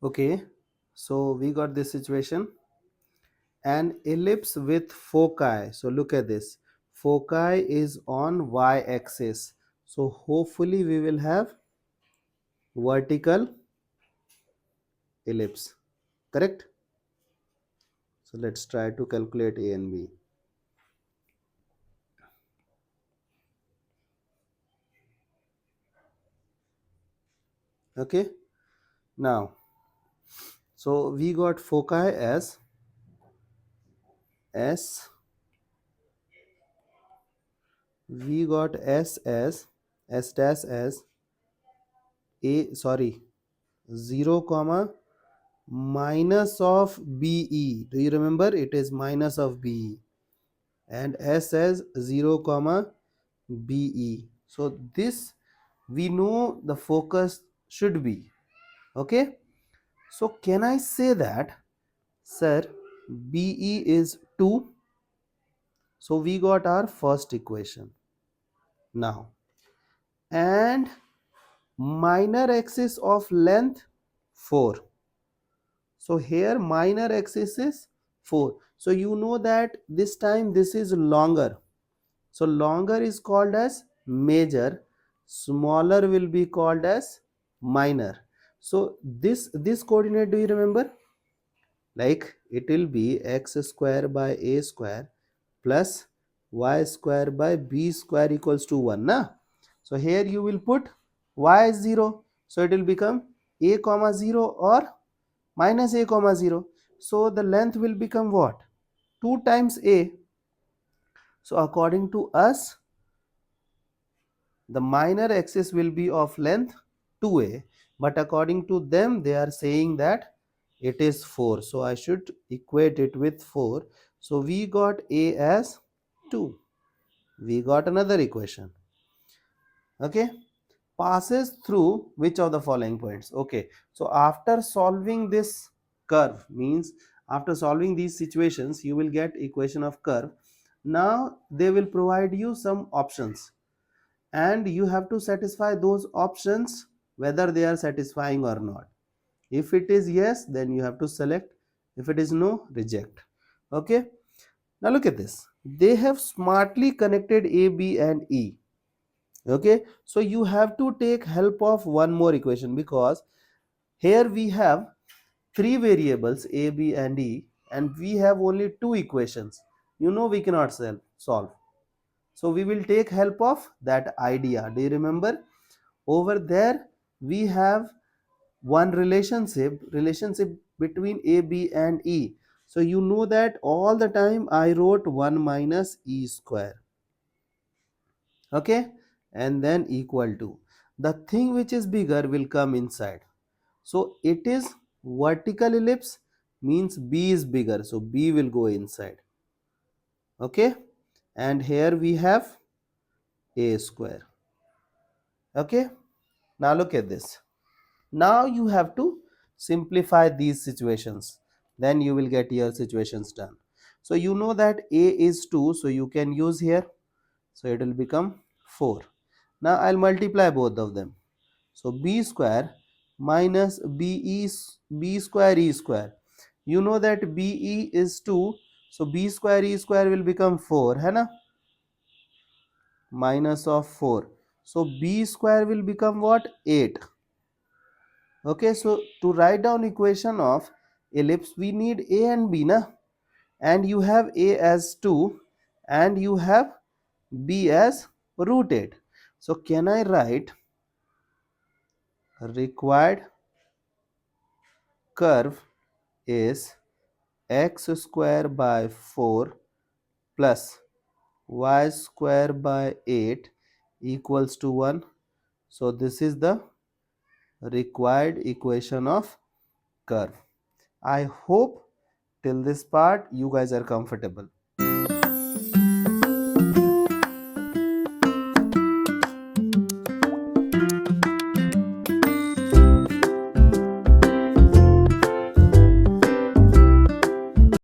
Okay, so we got this situation, an ellipse with foci. So look at this, foci is on y-axis, so hopefully we will have vertical ellipse, correct? So let's try to calculate A and B. Okay, now so we got foci as S, we got S as S dash as A, sorry, 0 comma minus of BE. Do you remember? It is minus of BE, and S as 0 comma BE. So this we know the focus should be. Okay, so can I say that, sir, BE is 2? So we got our first equation now, and minor axis of length 4. So here minor axis is 4. So you know that this time this is longer. So longer is called as major, smaller will be called as minor. So this coordinate, do you remember? Like it will be x square by a square plus y square by b square equals to 1 na. So here you will put y is 0, so it will become a comma 0 or minus a comma 0. So the length will become what? 2 times a. So according to us, the minor axis will be of length 2a, but according to them they are saying that it is 4. So I should equate it with 4. So we got a as 2. We got another equation. Okay, passes through which of the following points? Okay, so after solving this curve, means after solving these situations you will get equation of curve. Now they will provide you some options, and you have to satisfy those options whether they are satisfying or not. If it is yes, then you have to select. If it is no, reject. Okay, now look at this, they have smartly connected a, b and e. Okay, so you have to take help of one more equation, because here we have three variables a, b and e, and we have only two equations. You know we cannot solve. So we will take help of that idea. Do you remember? Over there we have one relationship between a, b and e. So you know that all the time I wrote 1 minus e square. Okay, and then equal to the thing which is bigger will come inside. So it is vertical ellipse, means b is bigger, so b will go inside. Okay, and here we have a square. Okay, now look at this. Now you have to simplify these situations, then you will get your situations done. So you know that a is 2, so you can use here, so it will become 4. Now I'll multiply both of them. So b square minus b square e square. You know that be is 2, so b square e square will become 4, है ना, minus of 4. So b square will become what? 8. Okay, so to write down equation of ellipse we need a and b na, and you have a as 2 and you have b as root 8. So can I write required curve is x square by 4 plus y square by 8 equals to 1. So this is the required equation of curve. I hope till this part you guys are comfortable.